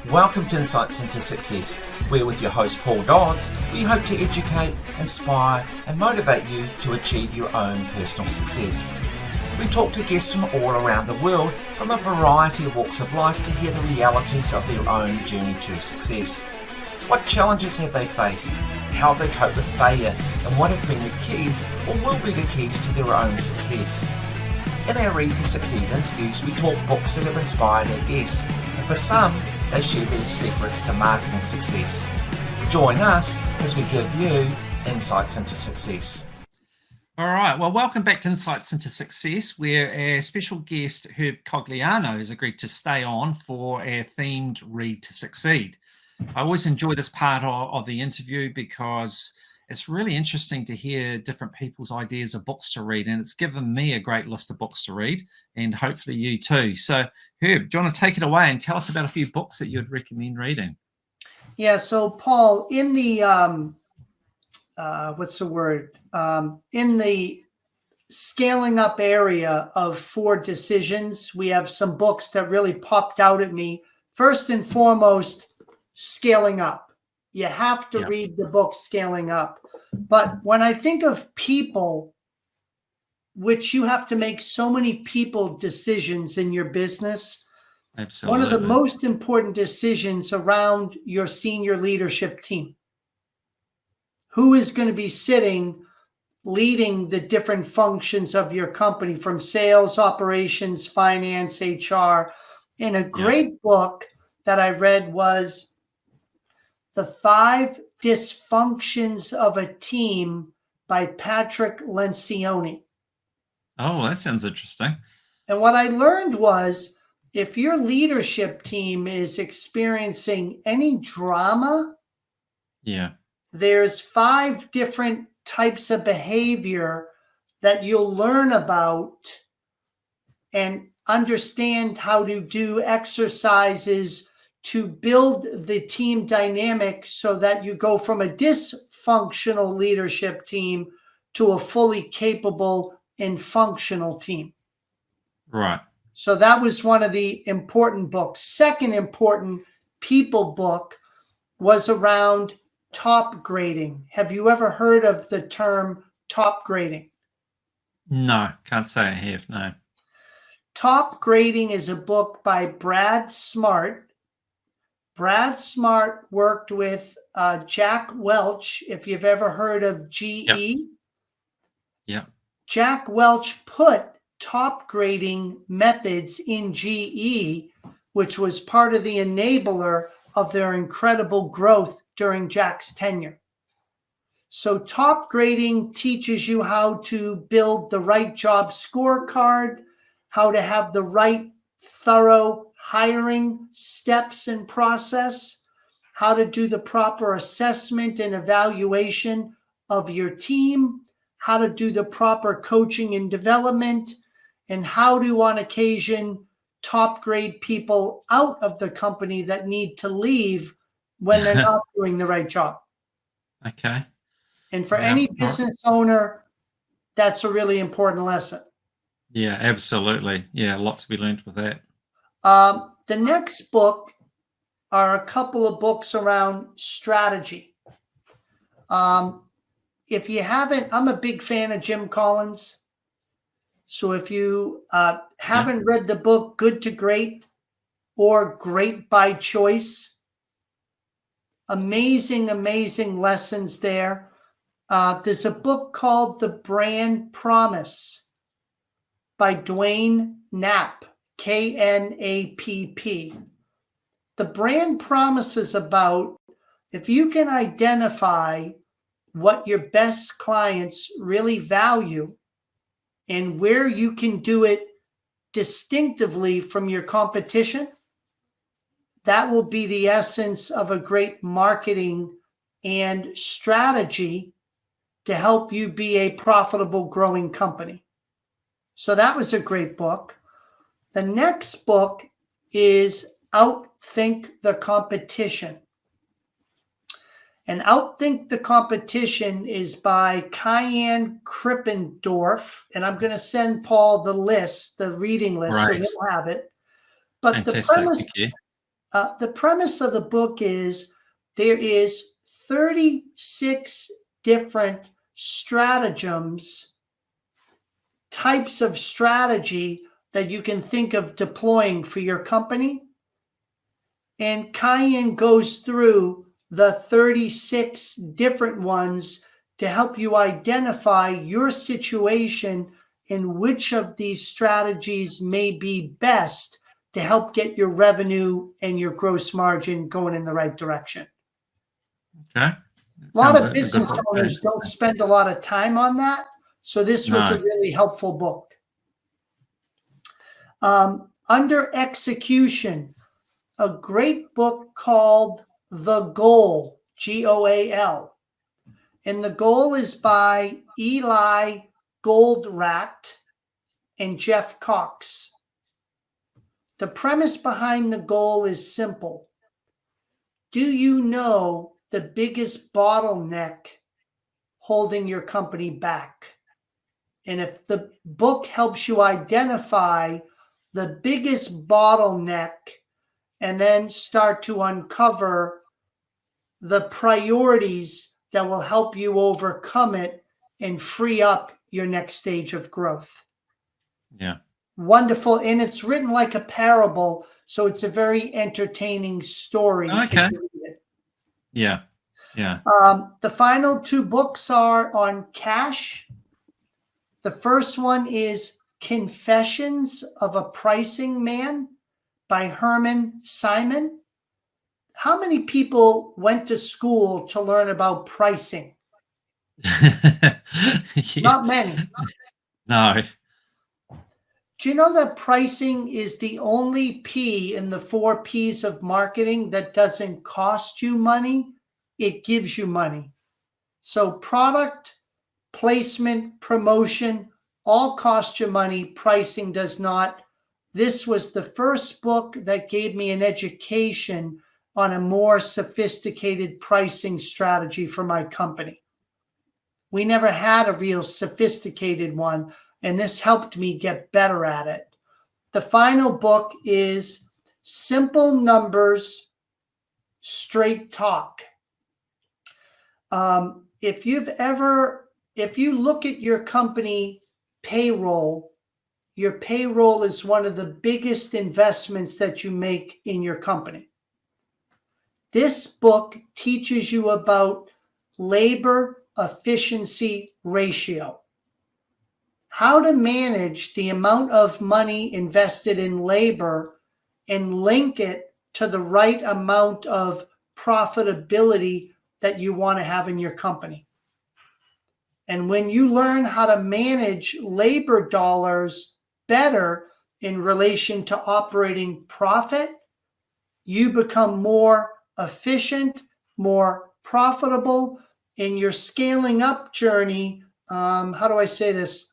Welcome to Insights into Success. We're with your host Paul Dodds. We hope to educate, inspire and motivate you to achieve your own personal success. We talk to guests from all around the world from a variety of walks of life to hear the realities of their own journey to success. What challenges have they faced? How have they coped with failure? And what have been the keys or will be the keys to their own success? In our Read to Succeed interviews, we talk books that have inspired our guests, and for some, they share their secrets to marketing success. Join us as we give you insights into success. All right, well, welcome back to Insights into Success, where our special guest, Herb Cogliano, has agreed to stay on for our themed Read to Succeed. I always enjoy this part of the interview because it's really interesting to hear different people's ideas of books to read, and it's given me a great list of books to read, and hopefully you too. So, Herb, do you want to take it away and tell us about a few books that you'd recommend reading? Yeah, so Paul, in the, in the scaling up area of 4 decisions, we have some books that really popped out at me. First and foremost, Scaling Up. You have to read the book Scaling Up. But when I think of people, which you have to make so many people decisions in your business, Absolutely. one of the most important decisions around your senior leadership team. Who is going to be sitting, leading the different functions of your company, from sales, operations, finance, HR. And a great book that I read was The 5 Dysfunctions of a Team by Patrick Lencioni. Oh, that sounds interesting. And what I learned was, if your leadership team is experiencing any drama, there's 5 different types of behavior that you'll learn about and understand how to do exercises to build the team dynamic so that you go from a dysfunctional leadership team to a fully capable and functional team. Right. So that was one of the important books. Second important people book was around top grading. Have you ever heard of the term top grading? No, can't say I have, no. Top Grading is a book by Brad Smart. Brad Smart worked with Jack Welch, if you've ever heard of GE. Yeah. Jack Welch put top grading methods in GE, which was part of the enabler of their incredible growth during Jack's tenure. So top grading teaches you how to build the right job scorecard, how to have the right thorough hiring steps and process, how to do the proper assessment and evaluation of your team, how to do the proper coaching and development, and how to, on occasion, top grade people out of the company that need to leave when they're not doing the right job. Okay. And for any business owner, that's a really important lesson. Yeah, absolutely. Yeah, a lot to be learned with that. The next book are a couple of books around strategy. If you haven't, I'm a big fan of Jim Collins. So if you haven't read the book Good to Great or Great by Choice, amazing lessons there. There's a book called The Brand Promise by Dwayne Knapp, K-N-A-P-P. The Brand Promise is about, if you can identify what your best clients really value and where you can do it distinctively from your competition, that will be the essence of a great marketing and strategy to help you be a profitable, growing company. So that was a great book. The next book is Outthink the Competition. And Outthink the Competition is by Kyan Krippendorf. And I'm going to send Paul the list, the reading list, so he'll have it. But Fantastic. the premise, The premise of the book is there is 36 different stratagems, types of strategy that you can think of deploying for your company. And Cayenne goes through the 36 different ones to help you identify your situation and which of these strategies may be best to help get your revenue and your gross margin going in the right direction. Okay. A lot of business owners don't spend a lot of time on that. So this was a really helpful book. Under execution, a great book called The Goal, Goal. And The Goal is by Eli Goldratt and Jeff Cox. The premise behind The Goal is simple. Do you know the biggest bottleneck holding your company back? And if the book helps you identify the biggest bottleneck and then start to uncover the priorities that will help you overcome it and free up your next stage of growth. Yeah. Wonderful. And it's written like a parable, so it's a very entertaining story. Okay. Yeah. Yeah. The final two books are on cash. The first one is Confessions of a Pricing Man by Herman Simon. How many people went to school to learn about pricing? Yeah. Not many. No. Do you know that pricing is the only P in the 4 Ps of marketing that doesn't cost you money? It gives you money. So product, placement, promotion, all cost you money. Pricing does not. This was the first book that gave me an education on a more sophisticated pricing strategy for my company. We never had a real sophisticated one, and this helped me get better at it. The final book is Simple Numbers, Straight Talk. If you look at your company payroll, your payroll is one of the biggest investments that you make in your company. This book teaches you about labor efficiency ratio, how to manage the amount of money invested in labor and link it to the right amount of profitability that you want to have in your company. And when you learn how to manage labor dollars better in relation to operating profit, you become more efficient, more profitable in your scaling up journey. How do I say this?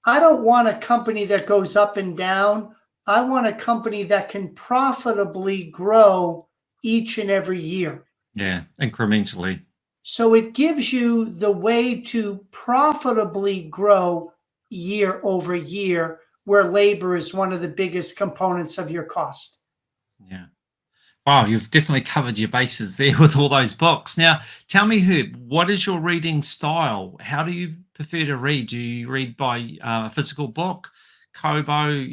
I don't want a company that goes up and down. I want a company that can profitably grow each and every year. Yeah, incrementally. So it gives you the way to profitably grow year over year, where labor is one of the biggest components of your cost. Yeah. Wow, you've definitely covered your bases there with all those books. Now, tell me, Herb, what is your reading style? How do you prefer to read? Do you read by a physical book, Kobo,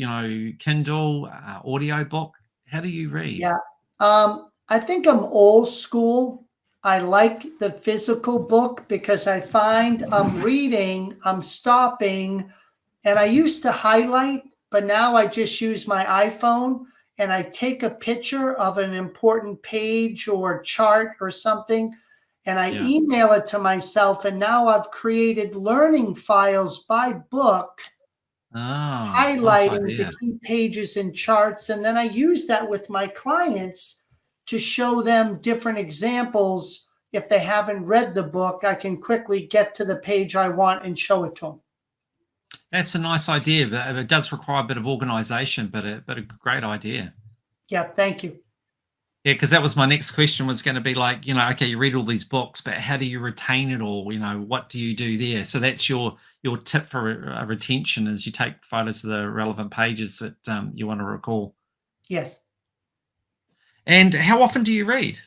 Kindle, audio book? How do you read? Yeah, I think I'm old school. I like the physical book because I find I'm reading, I'm stopping, and I used to highlight, but now I just use my iPhone and I take a picture of an important page or chart or something, and I email it to myself. And now I've created learning files by book, highlighting the key pages and charts. And then I use that with my clients to show them different examples. If they haven't read the book, I can quickly get to the page I want and show it to them. That's a nice idea, but it does require a bit of organization, but a great idea. Yeah, thank you. Yeah, because that was my next question, was going to be like, okay, you read all these books, but how do you retain it all? What do you do there? So that's your tip for retention, is you take photos of the relevant pages that you want to recall. Yes. And how often do you read?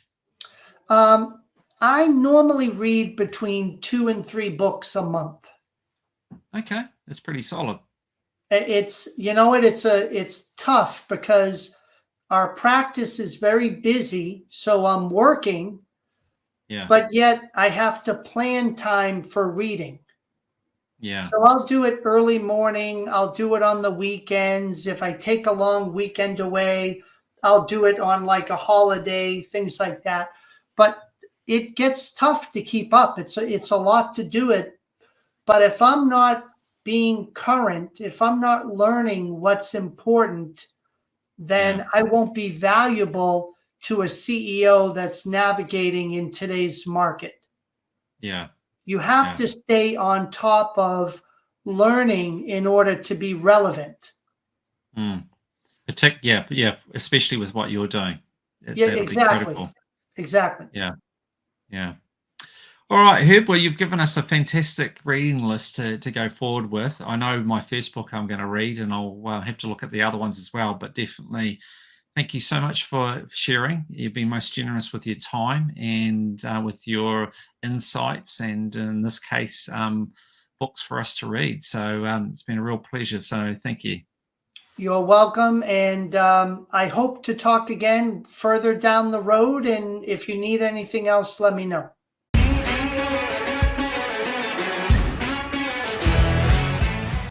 I normally read between 2 and 3 books a month. Okay, that's pretty solid. It's, you know what, it's tough because our practice is very busy, so I'm working, Yeah, but yet I have to plan time for reading. yeah, So I'll do it early morning. I'll do it on the weekends. If I take a long weekend away, I'll do it on like a holiday, things like that. But it gets tough to keep up. It's a lot to do it. But if I'm not being current, if I'm not learning what's important, yeah, then I won't be valuable to a CEO that's navigating in today's market. yeah, You have yeah. to stay on top of learning in order to be relevant. Mm. Yeah, especially with what you're doing. Yeah, That'll be exactly. critical. Exactly. Yeah, yeah. All right, Herb. Well, you've given us a fantastic reading list to go forward with. I know my first book I'm going to read, and I'll have to look at the other ones as well. But definitely, thank you so much for sharing. You've been most generous with your time and with your insights, and in this case, books for us to read. So it's been a real pleasure. So thank you. You're welcome. And I hope to talk again further down the road. And if you need anything else, let me know.